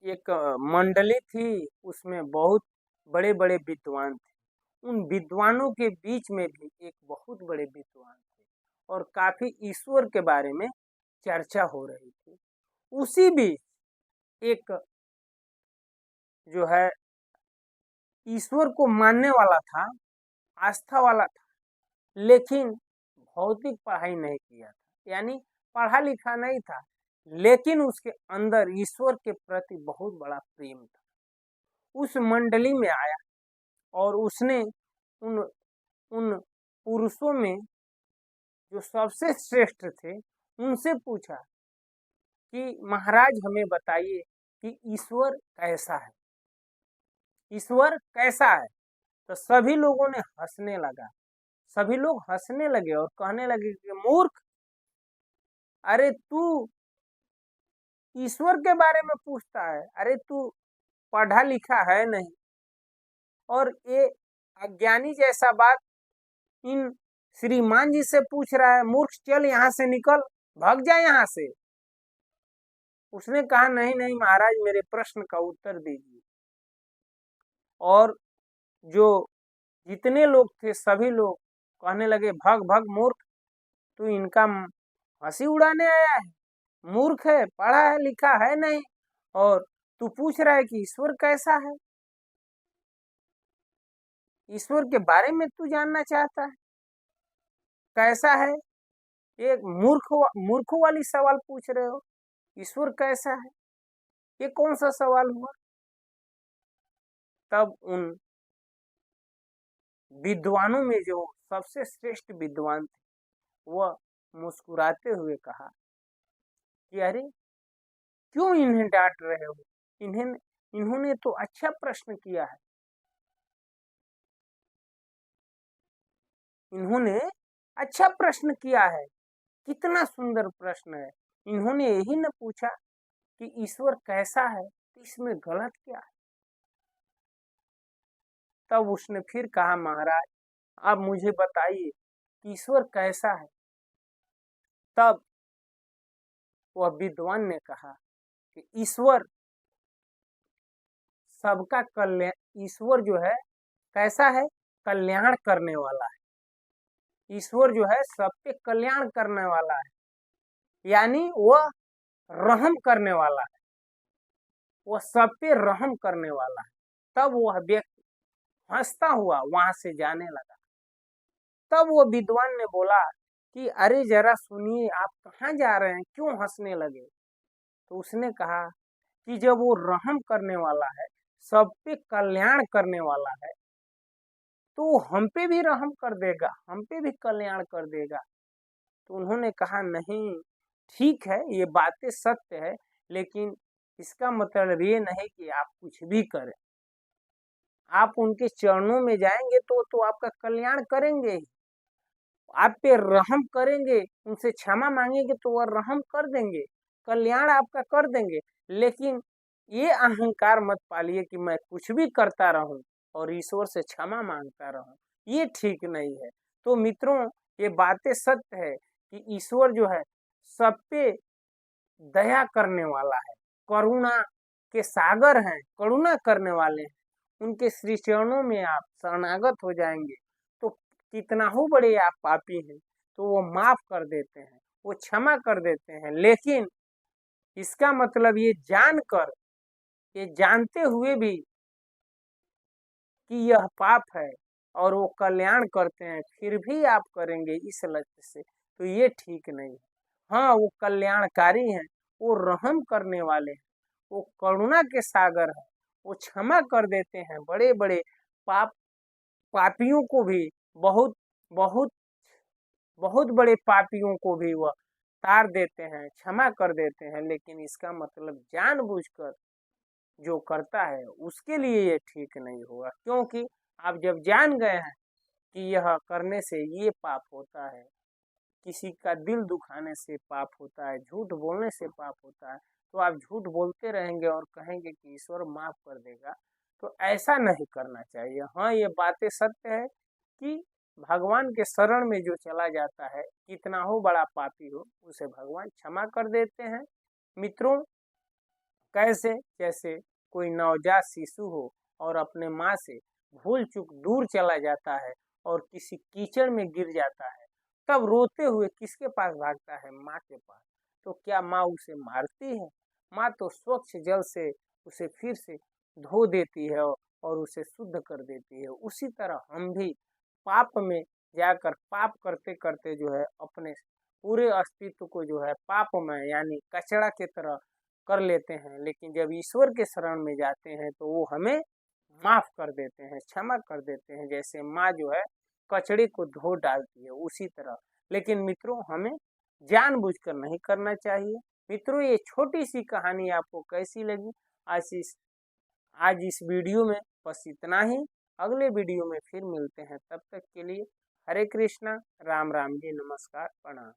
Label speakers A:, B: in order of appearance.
A: एक मंडली थी, उसमें बहुत बड़े-बड़े विद्वान थे। उन विद्वानों के बीच में भी एक बहुत बड़े विद्वान थे और काफ़ी ईश्वर के बारे में चर्चा हो रही थी। उसी बीच एक जो है ईश्वर को मानने वाला था, आस्था वाला था, लेकिन भौतिक पढ़ाई नहीं किया था, यानी पढ़ा-लिखा नहीं था, लेकिन उसके अंदर ईश्वर के प्रति बहुत बड़ा प्रेम था। उस मंडली में आया और उसने उन उन पुरुषों में जो सबसे श्रेष्ठ थे, उनसे पूछा कि महाराज हमें बताइए कि ईश्वर कैसा है? ईश्वर कैसा है? तो सभी लोगों ने हँसने लगा। सभी लोग हँसने लगे और कहने लगे कि मूर्ख, अरे तू ईश्वर के बारे में पूछता है, अरे तू पढ़ा लिखा है नहीं और ये अज्ञानी जैसा बात इन श्रीमान जी से पूछ रहा है। मूर्ख, चल यहाँ से निकल, भाग जा यहाँ से। उसने कहा नहीं नहीं महाराज, मेरे प्रश्न का उत्तर दीजिए। और जो जितने लोग थे सभी लोग कहने लगे भाग भाग मूर्ख, तू इनका हंसी उड़ाने आया है, मूर्ख है, पढ़ा है लिखा है नहीं, और तू पूछ रहा है कि ईश्वर कैसा है? ईश्वर के बारे में तू जानना चाहता है, कैसा है? एक मूर्खों वाली सवाल पूछ रहे हो, ईश्वर कैसा है? ये कौन सा सवाल हुआ? तब उन विद्वानों में जो सबसे श्रेष्ठ विद्वान थे, वह मुस्कुराते हुए कहा कि अरे क्यों इन्हें डांट रहे हो? इन्होंने तो अच्छा प्रश्न किया है। इन्होंने अच्छा प्रश्न किया है, कितना सुंदर प्रश्न है। इन्होंने यही न पूछा कि ईश्वर कैसा है, तो इसमें गलत क्या है? तब उसने फिर कहा महाराज आप मुझे बताइए ईश्वर कैसा है? तब वह विद्वान ने कहा कि ईश्वर सबका कल्याण, ईश्वर जो है कैसा है? कल्याण करने वाला है। ईश्वर जो है सब पे कल्याण करने वाला है, यानी वह रहम करने वाला है, वह सब पे रहम करने वाला है। तब वह व्यक्ति हंसता हुआ वहां से जाने लगा। तब वो विद्वान ने बोला कि अरे जरा सुनिए, आप कहाँ जा रहे हैं, क्यों हंसने लगे? तो उसने कहा कि जब वो रहम करने वाला है, सब पे कल्याण करने वाला है, तो हम पे भी रहम कर देगा, हम पे भी कल्याण कर देगा। तो उन्होंने कहा नहीं, ठीक है ये बातें सत्य है, लेकिन इसका मतलब ये नहीं कि आप कुछ भी करें। आप उनके चरणों में जाएंगे तो आपका कल्याण करेंगे ही, आप पे रहम करेंगे, उनसे क्षमा मांगेंगे तो वह रहम कर देंगे, कल्याण आपका कर देंगे। लेकिन ये अहंकार मत पालिए कि मैं कुछ भी करता रहूं और ईश्वर से क्षमा मांगता रहूं, ये ठीक नहीं है। तो मित्रों, ये बातें सत्य है कि ईश्वर जो है सब पे दया करने वाला है, करुणा के सागर हैं, करुणा करने वाले हैं। उनके श्री चरणों में आप शरणागत हो जाएंगे तो कितना हो बड़े आप पापी हैं तो वो माफ कर देते हैं, वो क्षमा कर देते हैं। लेकिन इसका मतलब ये जानते हुए भी कि यह पाप है और वो कल्याण करते हैं, फिर भी आप करेंगे इस लक्ष्य से, तो ये ठीक नहीं है। हाँ, वो कल्याणकारी हैं, वो रहम करने वाले हैं, वो करुणा के सागर हैं, वो क्षमा कर देते हैं बड़े बड़े पाप पापियों को भी, बहुत बहुत बहुत बड़े पापियों को भी वह तार देते हैं, क्षमा कर देते हैं। लेकिन इसका मतलब जानबूझकर जो करता है उसके लिए ये ठीक नहीं होगा, क्योंकि आप जब जान गए हैं कि यह करने से ये पाप होता है, किसी का दिल दुखाने से पाप होता है, झूठ बोलने से पाप होता है, तो आप झूठ बोलते रहेंगे और कहेंगे कि ईश्वर माफ कर देगा, तो ऐसा नहीं करना चाहिए। हाँ, ये बातें सत्य है कि भगवान के शरण में जो चला जाता है, कितना हो बड़ा पापी हो, उसे भगवान क्षमा कर देते हैं। मित्रों, कैसे? जैसे कोई नवजात शिशु हो और अपने माँ से भूल चूक दूर चला जाता है और किसी कीचड़ में गिर जाता है, तब रोते हुए किसके पास भागता है? माँ के पास। तो क्या माँ उसे मारती है? माँ तो स्वच्छ जल से उसे फिर से धो देती है और उसे शुद्ध कर देती है। उसी तरह हम भी पाप में जाकर पाप करते-करते जो है अपने पूरे अस्तित्व को जो है पापमय यानी कचरा की तरह कर लेते हैं। लेकिन जब ईश्वर के शरण में जाते हैं तो वो हमें माफ कर देते हैं, क्षमा कर देते हैं। जैसे माँ जो है कचड़े को धो डालती है उसी तरह। लेकिन मित्रों, हमें जानबूझकर नहीं करना चाहिए। मित्रों, ये छोटी सी कहानी आपको कैसी लगी? आज इस आज इस वीडियो में बस इतना ही। अगले वीडियो में फिर मिलते हैं, तब तक के लिए हरे कृष्णा, राम राम जी, नमस्कार, प्रणाम।